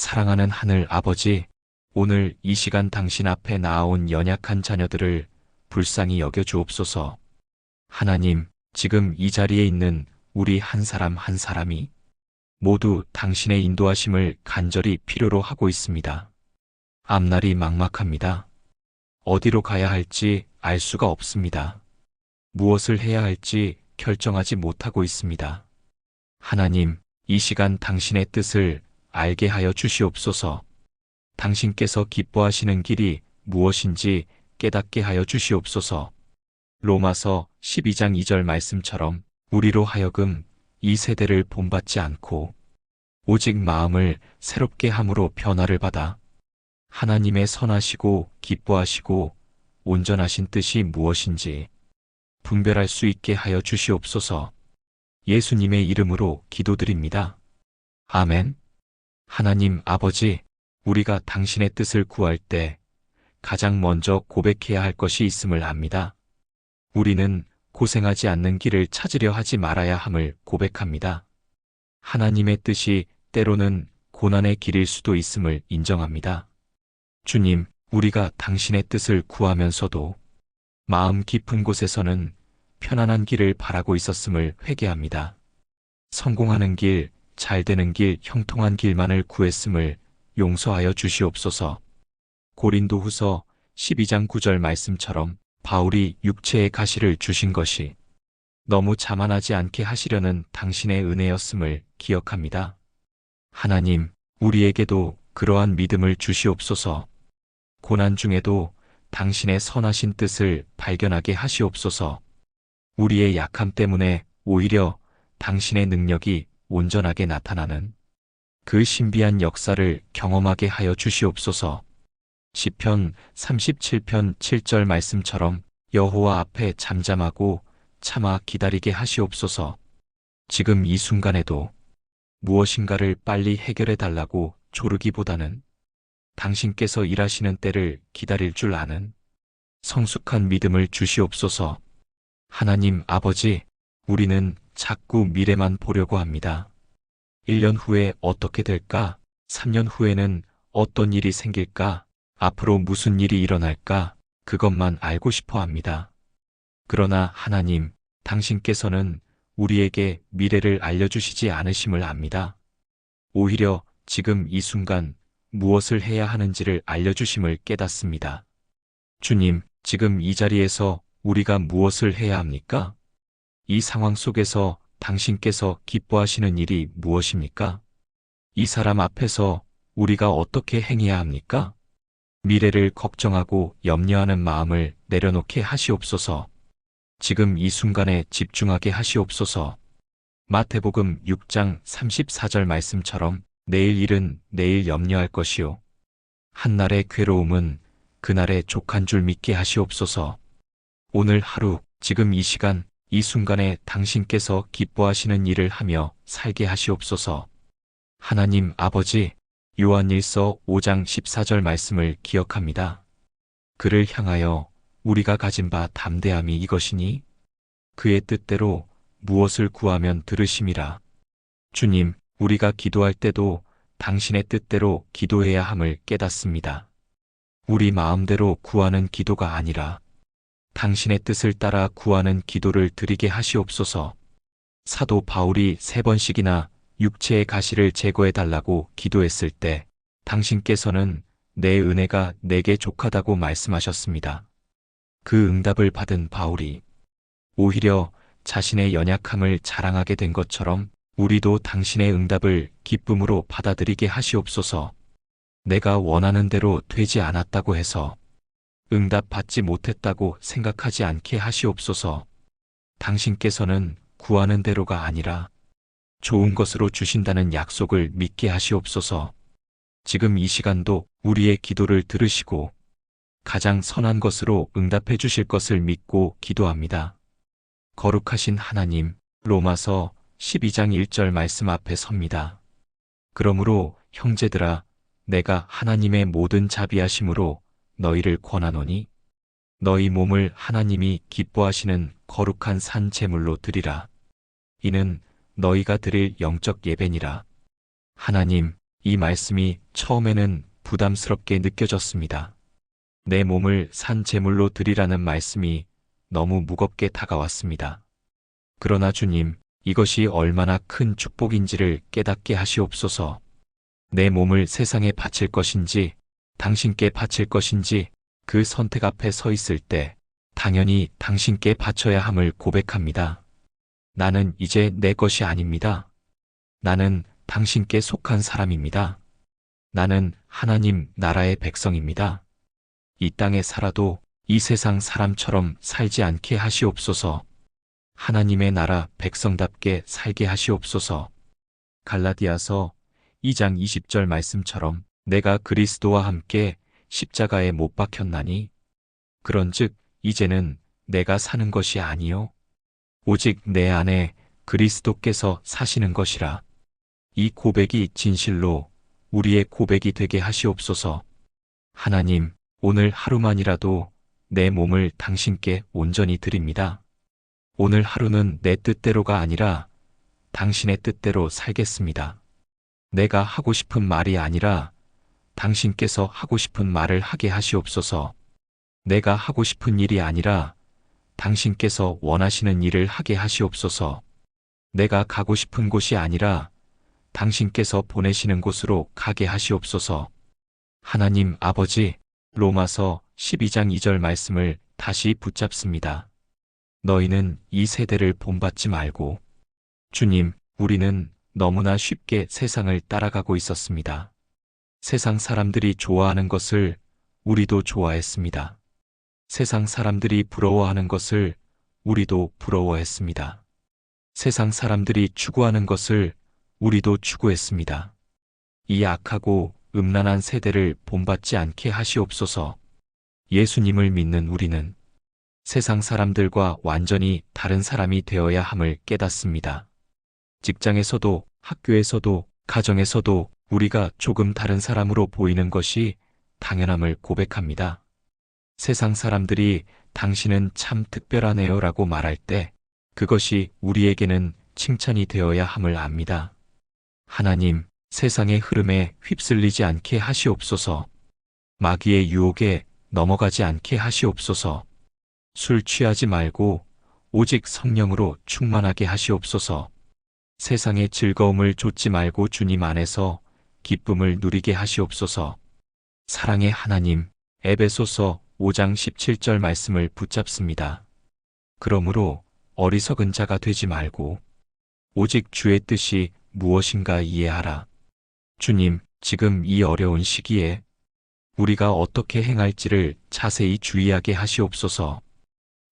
사랑하는 하늘 아버지, 오늘 이 시간 당신 앞에 나아온 연약한 자녀들을 불쌍히 여겨 주옵소서. 하나님, 지금 이 자리에 있는 우리 한 사람 한 사람이 모두 당신의 인도하심을 간절히 필요로 하고 있습니다. 앞날이 막막합니다. 어디로 가야 할지 알 수가 없습니다. 무엇을 해야 할지 결정하지 못하고 있습니다. 하나님, 이 시간 당신의 뜻을 알게 하여 주시옵소서. 당신께서 기뻐하시는 길이 무엇인지 깨닫게 하여 주시옵소서. 로마서 12장 2절 말씀처럼 우리로 하여금 이 세대를 본받지 않고 오직 마음을 새롭게 함으로 변화를 받아 하나님의 선하시고 기뻐하시고 온전하신 뜻이 무엇인지 분별할 수 있게 하여 주시옵소서. 예수님의 이름으로 기도드립니다. 아멘. 하나님 아버지, 우리가 당신의 뜻을 구할 때 가장 먼저 고백해야 할 것이 있음을 압니다. 우리는 고생하지 않는 길을 찾으려 하지 말아야 함을 고백합니다. 하나님의 뜻이 때로는 고난의 길일 수도 있음을 인정합니다. 주님, 우리가 당신의 뜻을 구하면서도 마음 깊은 곳에서는 편안한 길을 바라고 있었음을 회개합니다. 성공하는 길, 잘되는 길, 형통한 길만을 구했음을 용서하여 주시옵소서. 고린도후서 12장 9절 말씀처럼 바울이 육체의 가시를 주신 것이 너무 자만하지 않게 하시려는 당신의 은혜였음을 기억합니다. 하나님, 우리에게도 그러한 믿음을 주시옵소서. 고난 중에도 당신의 선하신 뜻을 발견하게 하시옵소서. 우리의 약함 때문에 오히려 당신의 능력이 온전하게 나타나는 그 신비한 역사를 경험하게 하여 주시옵소서. 시편 37편 7절 말씀처럼 여호와 앞에 잠잠하고 참아 기다리게 하시옵소서. 지금 이 순간에도 무엇인가를 빨리 해결해 달라고 조르기보다는 당신께서 일하시는 때를 기다릴 줄 아는 성숙한 믿음을 주시옵소서. 하나님 아버지, 우리는 자꾸 미래만 보려고 합니다. 1년 후에 어떻게 될까? 3년 후에는 어떤 일이 생길까? 앞으로 무슨 일이 일어날까? 그것만 알고 싶어 합니다. 그러나 하나님, 당신께서는 우리에게 미래를 알려주시지 않으심을 압니다. 오히려 지금 이 순간 무엇을 해야 하는지를 알려주심을 깨닫습니다. 주님, 지금 이 자리에서 우리가 무엇을 해야 합니까? 이 상황 속에서 당신께서 기뻐하시는 일이 무엇입니까? 이 사람 앞에서 우리가 어떻게 행해야 합니까? 미래를 걱정하고 염려하는 마음을 내려놓게 하시옵소서. 지금 이 순간에 집중하게 하시옵소서. 마태복음 6장 34절 말씀처럼 내일 일은 내일 염려할 것이요. 한날의 괴로움은 그날의 족한 줄 믿게 하시옵소서. 오늘 하루, 지금 이 시간, 이 순간에 당신께서 기뻐하시는 일을 하며 살게 하시옵소서. 하나님 아버지, 요한일서 5장 14절 말씀을 기억합니다. 그를 향하여 우리가 가진 바 담대함이 이것이니 그의 뜻대로 무엇을 구하면 들으심이라. 주님, 우리가 기도할 때도 당신의 뜻대로 기도해야 함을 깨닫습니다. 우리 마음대로 구하는 기도가 아니라 당신의 뜻을 따라 구하는 기도를 드리게 하시옵소서. 사도 바울이 3번씩이나 육체의 가시를 제거해달라고 기도했을 때 당신께서는 내 은혜가 내게 족하다고 말씀하셨습니다. 그 응답을 받은 바울이 오히려 자신의 연약함을 자랑하게 된 것처럼 우리도 당신의 응답을 기쁨으로 받아들이게 하시옵소서. 내가 원하는 대로 되지 않았다고 해서 응답 받지 못했다고 생각하지 않게 하시옵소서. 당신께서는 구하는 대로가 아니라 좋은 것으로 주신다는 약속을 믿게 하시옵소서. 지금 이 시간도 우리의 기도를 들으시고 가장 선한 것으로 응답해 주실 것을 믿고 기도합니다. 거룩하신 하나님, 로마서 12장 1절 말씀 앞에 섭니다. 그러므로 형제들아, 내가 하나님의 모든 자비하심으로 너희를 권하노니 너희 몸을 하나님이 기뻐하시는 거룩한 산 제물로 드리라. 이는 너희가 드릴 영적 예배니라. 하나님, 이 말씀이 처음에는 부담스럽게 느껴졌습니다. 내 몸을 산 제물로 드리라는 말씀이 너무 무겁게 다가왔습니다. 그러나 주님, 이것이 얼마나 큰 축복인지를 깨닫게 하시옵소서. 내 몸을 세상에 바칠 것인지, 당신께 바칠 것인지, 그 선택 앞에 서 있을 때 당연히 당신께 바쳐야 함을 고백합니다. 나는 이제 내 것이 아닙니다. 나는 당신께 속한 사람입니다. 나는 하나님 나라의 백성입니다. 이 땅에 살아도 이 세상 사람처럼 살지 않게 하시옵소서. 하나님의 나라 백성답게 살게 하시옵소서. 갈라디아서 2장 20절 말씀처럼 내가 그리스도와 함께 십자가에 못 박혔나니 그런즉 이제는 내가 사는 것이 아니요 오직 내 안에 그리스도께서 사시는 것이라. 이 고백이 진실로 우리의 고백이 되게 하시옵소서. 하나님, 오늘 하루만이라도 내 몸을 당신께 온전히 드립니다. 오늘 하루는 내 뜻대로가 아니라 당신의 뜻대로 살겠습니다. 내가 하고 싶은 말이 아니라 당신께서 하고 싶은 말을 하게 하시옵소서. 내가 하고 싶은 일이 아니라 당신께서 원하시는 일을 하게 하시옵소서. 내가 가고 싶은 곳이 아니라 당신께서 보내시는 곳으로 가게 하시옵소서. 하나님 아버지, 로마서 12장 2절 말씀을 다시 붙잡습니다. 너희는 이 세대를 본받지 말고. 주님, 우리는 너무나 쉽게 세상을 따라가고 있었습니다. 세상 사람들이 좋아하는 것을 우리도 좋아했습니다. 세상 사람들이 부러워하는 것을 우리도 부러워했습니다. 세상 사람들이 추구하는 것을 우리도 추구했습니다. 이 악하고 음란한 세대를 본받지 않게 하시옵소서. 예수님을 믿는 우리는 세상 사람들과 완전히 다른 사람이 되어야 함을 깨닫습니다. 직장에서도, 학교에서도, 가정에서도 우리가 조금 다른 사람으로 보이는 것이 당연함을 고백합니다. 세상 사람들이 당신은 참 특별하네요 라고 말할 때 그것이 우리에게는 칭찬이 되어야 함을 압니다. 하나님, 세상의 흐름에 휩쓸리지 않게 하시옵소서. 마귀의 유혹에 넘어가지 않게 하시옵소서. 술 취하지 말고 오직 성령으로 충만하게 하시옵소서. 세상의 즐거움을 좇지 말고 주님 안에서 기쁨을 누리게 하시옵소서. 사랑의 하나님, 에베소서 5장 17절 말씀을 붙잡습니다. 그러므로 어리석은 자가 되지 말고 오직 주의 뜻이 무엇인가 이해하라. 주님, 지금 이 어려운 시기에 우리가 어떻게 행할지를 자세히 주의하게 하시옵소서.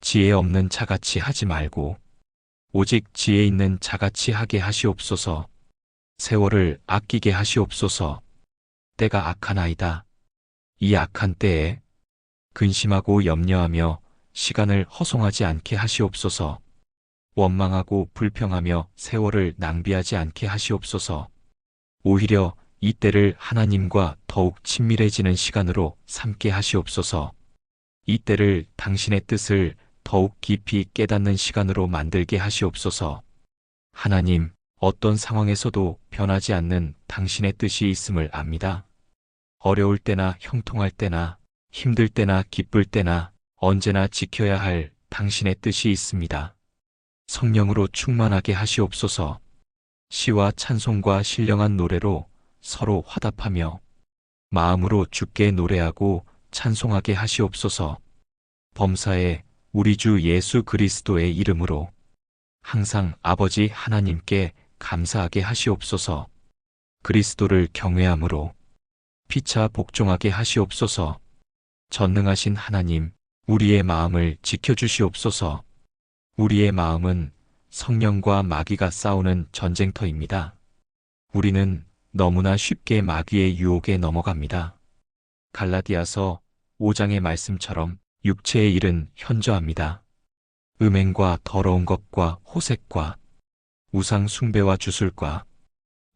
지혜 없는 자같이 하지 말고 오직 지혜 있는 자같이 하게 하시옵소서. 세월을 아끼게 하시옵소서. 때가 악하나이다. 이 악한 때에 근심하고 염려하며 시간을 허송하지 않게 하시옵소서. 원망하고 불평하며 세월을 낭비하지 않게 하시옵소서. 오히려 이 때를 하나님과 더욱 친밀해지는 시간으로 삼게 하시옵소서. 이 때를 당신의 뜻을 더욱 깊이 깨닫는 시간으로 만들게 하시옵소서. 하나님, 어떤 상황에서도 변하지 않는 당신의 뜻이 있음을 압니다. 어려울 때나 형통할 때나 힘들 때나 기쁠 때나 언제나 지켜야 할 당신의 뜻이 있습니다. 성령으로 충만하게 하시옵소서. 시와 찬송과 신령한 노래로 서로 화답하며 마음으로 주께 노래하고 찬송하게 하시옵소서. 범사에 우리 주 예수 그리스도의 이름으로 항상 아버지 하나님께 감사하게 하시옵소서. 그리스도를 경외함으로 피차 복종하게 하시옵소서. 전능하신 하나님, 우리의 마음을 지켜주시옵소서. 우리의 마음은 성령과 마귀가 싸우는 전쟁터입니다. 우리는 너무나 쉽게 마귀의 유혹에 넘어갑니다. 갈라디아서 5장의 말씀처럼 육체의 일은 현저합니다. 음행과 더러운 것과 호색과 우상 숭배와 주술과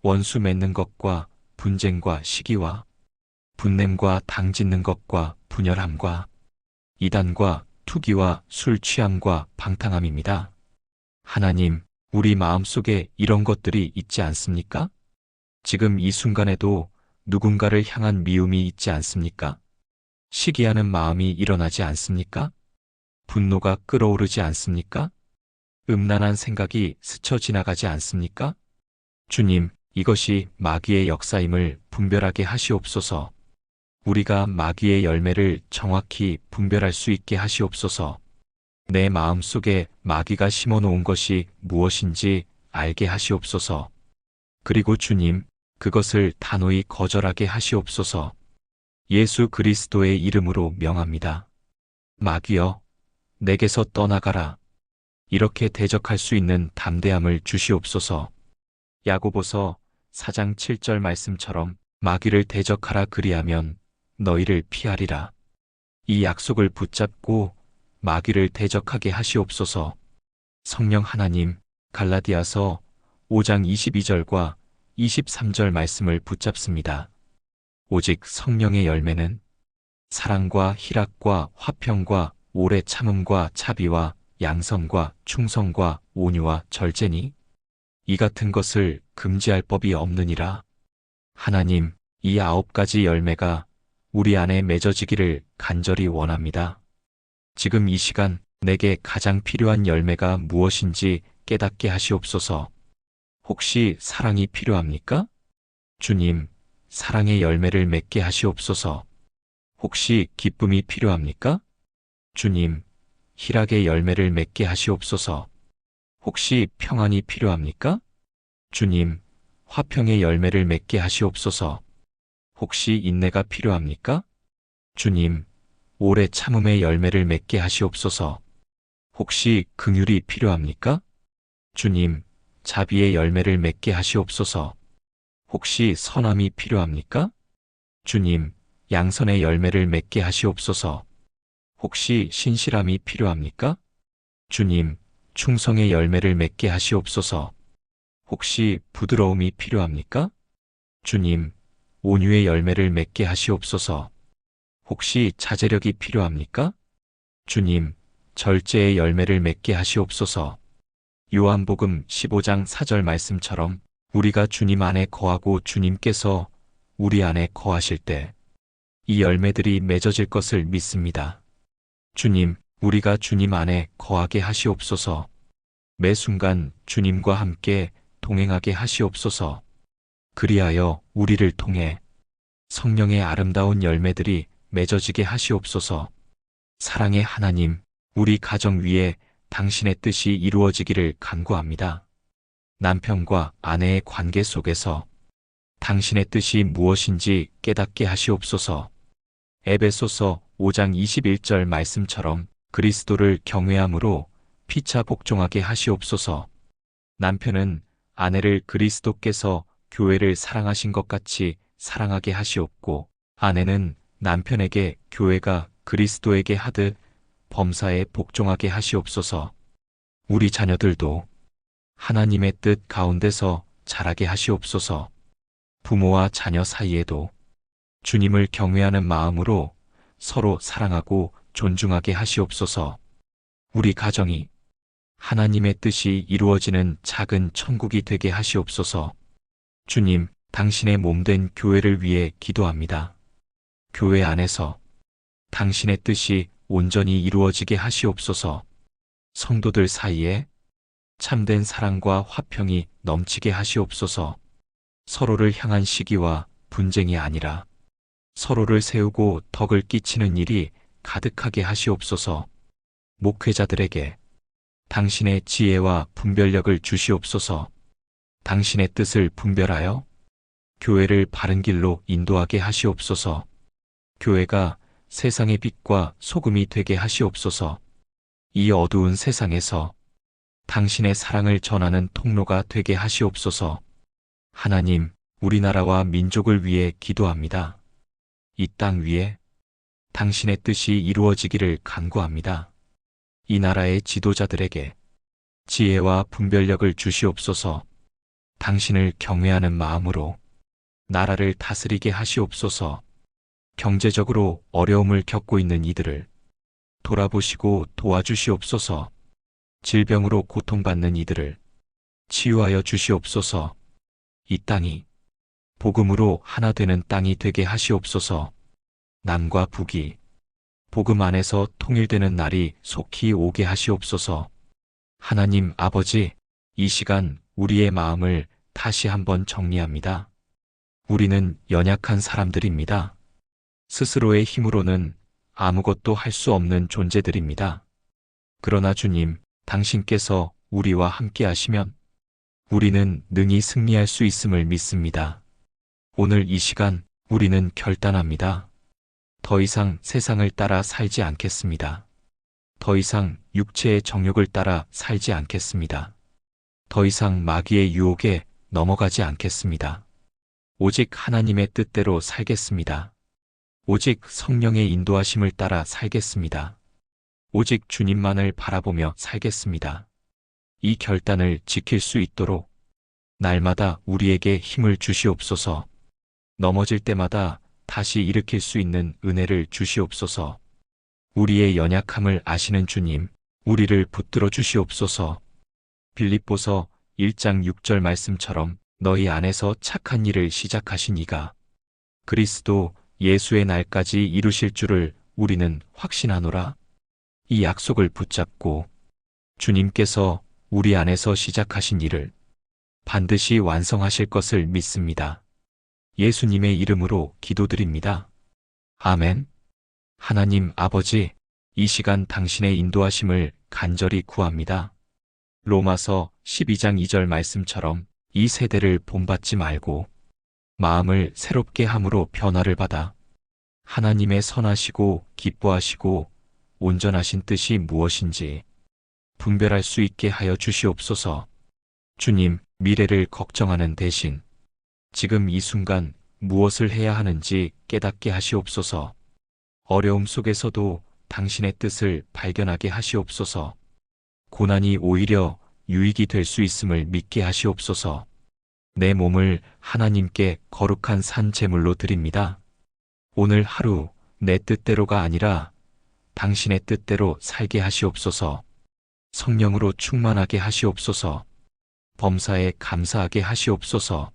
원수 맺는 것과 분쟁과 시기와 분냄과 당짓는 것과 분열함과 이단과 투기와 술 취함과 방탕함입니다. 하나님, 우리 마음속에 이런 것들이 있지 않습니까? 지금 이 순간에도 누군가를 향한 미움이 있지 않습니까? 시기하는 마음이 일어나지 않습니까? 분노가 끓어오르지 않습니까? 음란한 생각이 스쳐 지나가지 않습니까? 주님, 이것이 마귀의 역사임을 분별하게 하시옵소서. 우리가 마귀의 열매를 정확히 분별할 수 있게 하시옵소서. 내 마음 속에 마귀가 심어 놓은 것이 무엇인지 알게 하시옵소서. 그리고 주님, 그것을 단호히 거절하게 하시옵소서. 예수 그리스도의 이름으로 명합니다. 마귀여, 내게서 떠나가라. 이렇게 대적할 수 있는 담대함을 주시옵소서. 야고보서 4장 7절 말씀처럼 마귀를 대적하라 그리하면 너희를 피하리라. 이 약속을 붙잡고 마귀를 대적하게 하시옵소서. 성령 하나님, 갈라디아서 5장 22절과 23절 말씀을 붙잡습니다. 오직 성령의 열매는 사랑과 희락과 화평과 오래 참음과 자비와 양선과 충성과 온유와 절제니 이 같은 것을 금지할 법이 없느니라. 하나님, 이 9가지 열매가 우리 안에 맺어지기를 간절히 원합니다. 지금 이 시간 내게 가장 필요한 열매가 무엇인지 깨닫게 하시옵소서. 혹시 사랑이 필요합니까? 주님, 사랑의 열매를 맺게 하시옵소서. 혹시 기쁨이 필요합니까? 주님, 희락의 열매를 맺게 하시옵소서. 혹시 평안이 필요합니까? 주님, 화평의 열매를 맺게 하시옵소서. 혹시 인내가 필요합니까? 주님, 오래 참음의 열매를 맺게 하시옵소서. 혹시 긍휼이 필요합니까? 주님, 자비의 열매를 맺게 하시옵소서. 혹시 선함이 필요합니까? 주님, 양선의 열매를 맺게 하시옵소서. 혹시 신실함이 필요합니까? 주님, 충성의 열매를 맺게 하시옵소서. 혹시 부드러움이 필요합니까? 주님, 온유의 열매를 맺게 하시옵소서. 혹시 자제력이 필요합니까? 주님, 절제의 열매를 맺게 하시옵소서. 요한복음 15장 4절 말씀처럼 우리가 주님 안에 거하고 주님께서 우리 안에 거하실 때 이 열매들이 맺어질 것을 믿습니다. 주님, 우리가 주님 안에 거하게 하시옵소서. 매 순간 주님과 함께 동행하게 하시옵소서. 그리하여 우리를 통해 성령의 아름다운 열매들이 맺어지게 하시옵소서. 사랑의 하나님, 우리 가정 위에 당신의 뜻이 이루어지기를 간구합니다. 남편과 아내의 관계 속에서 당신의 뜻이 무엇인지 깨닫게 하시옵소서. 에베소서 5장 21절 말씀처럼 그리스도를 경외함으로 피차 복종하게 하시옵소서. 남편은 아내를 그리스도께서 교회를 사랑하신 것 같이 사랑하게 하시옵고, 아내는 남편에게 교회가 그리스도에게 하듯 범사에 복종하게 하시옵소서. 우리 자녀들도 하나님의 뜻 가운데서 자라게 하시옵소서. 부모와 자녀 사이에도 주님을 경외하는 마음으로 서로 사랑하고 존중하게 하시옵소서. 우리 가정이 하나님의 뜻이 이루어지는 작은 천국이 되게 하시옵소서. 주님, 당신의 몸된 교회를 위해 기도합니다. 교회 안에서 당신의 뜻이 온전히 이루어지게 하시옵소서. 성도들 사이에 참된 사랑과 화평이 넘치게 하시옵소서. 서로를 향한 시기와 분쟁이 아니라 서로를 세우고 덕을 끼치는 일이 가득하게 하시옵소서. 목회자들에게 당신의 지혜와 분별력을 주시옵소서. 당신의 뜻을 분별하여 교회를 바른 길로 인도하게 하시옵소서. 교회가 세상의 빛과 소금이 되게 하시옵소서. 이 어두운 세상에서 당신의 사랑을 전하는 통로가 되게 하시옵소서. 하나님, 우리나라와 민족을 위해 기도합니다. 이 땅 위에 당신의 뜻이 이루어지기를 간구합니다. 이 나라의 지도자들에게 지혜와 분별력을 주시옵소서. 당신을 경외하는 마음으로 나라를 다스리게 하시옵소서. 경제적으로 어려움을 겪고 있는 이들을 돌아보시고 도와주시옵소서. 질병으로 고통받는 이들을 치유하여 주시옵소서. 이 땅이 복음으로 하나 되는 땅이 되게 하시옵소서. 남과 북이 복음 안에서 통일되는 날이 속히 오게 하시옵소서. 하나님 아버지, 이 시간 우리의 마음을 다시 한번 정리합니다. 우리는 연약한 사람들입니다. 스스로의 힘으로는 아무것도 할 수 없는 존재들입니다. 그러나 주님, 당신께서 우리와 함께 하시면 우리는 능히 승리할 수 있음을 믿습니다. 오늘 이 시간 우리는 결단합니다. 더 이상 세상을 따라 살지 않겠습니다. 더 이상 육체의 정욕을 따라 살지 않겠습니다. 더 이상 마귀의 유혹에 넘어가지 않겠습니다. 오직 하나님의 뜻대로 살겠습니다. 오직 성령의 인도하심을 따라 살겠습니다. 오직 주님만을 바라보며 살겠습니다. 이 결단을 지킬 수 있도록 날마다 우리에게 힘을 주시옵소서. 넘어질 때마다 다시 일으킬 수 있는 은혜를 주시옵소서. 우리의 연약함을 아시는 주님, 우리를 붙들어 주시옵소서. 빌립보서 1장 6절 말씀처럼 너희 안에서 착한 일을 시작하신 이가 그리스도 예수의 날까지 이루실 줄을 우리는 확신하노라. 이 약속을 붙잡고 주님께서 우리 안에서 시작하신 일을 반드시 완성하실 것을 믿습니다. 예수님의 이름으로 기도드립니다. 아멘. 하나님 아버지, 이 시간 당신의 인도하심을 간절히 구합니다. 로마서 12장 2절 말씀처럼 이 세대를 본받지 말고 마음을 새롭게 함으로 변화를 받아 하나님의 선하시고 기뻐하시고 온전하신 뜻이 무엇인지 분별할 수 있게 하여 주시옵소서. 주님, 미래를 걱정하는 대신 지금 이 순간 무엇을 해야 하는지 깨닫게 하시옵소서. 어려움 속에서도 당신의 뜻을 발견하게 하시옵소서. 고난이 오히려 유익이 될 수 있음을 믿게 하시옵소서. 내 몸을 하나님께 거룩한 산 제물로 드립니다. 오늘 하루 내 뜻대로가 아니라 당신의 뜻대로 살게 하시옵소서. 성령으로 충만하게 하시옵소서. 범사에 감사하게 하시옵소서.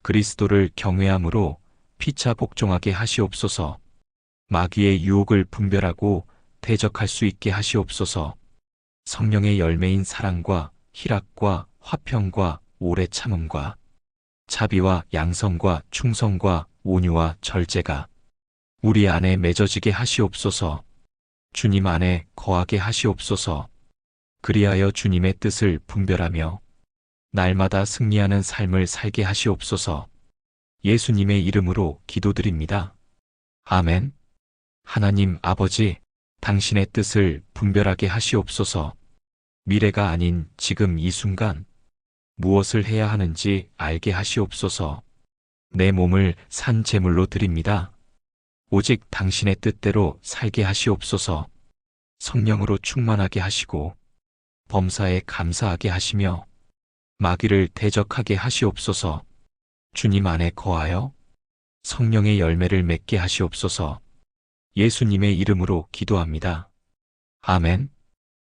그리스도를 경외함으로 피차 복종하게 하시옵소서. 마귀의 유혹을 분별하고 대적할 수 있게 하시옵소서. 성령의 열매인 사랑과 희락과 화평과 오래 참음과 자비와 양성과 충성과 온유와 절제가 우리 안에 맺어지게 하시옵소서. 주님 안에 거하게 하시옵소서. 그리하여 주님의 뜻을 분별하며 날마다 승리하는 삶을 살게 하시옵소서. 예수님의 이름으로 기도드립니다. 아멘. 하나님 아버지, 당신의 뜻을 분별하게 하시옵소서. 미래가 아닌 지금 이 순간 무엇을 해야 하는지 알게 하시옵소서. 내 몸을 산 제물로 드립니다. 오직 당신의 뜻대로 살게 하시옵소서. 성령으로 충만하게 하시고 범사에 감사하게 하시며 마귀를 대적하게 하시옵소서. 주님 안에 거하여 성령의 열매를 맺게 하시옵소서. 예수님의 이름으로 기도합니다. 아멘.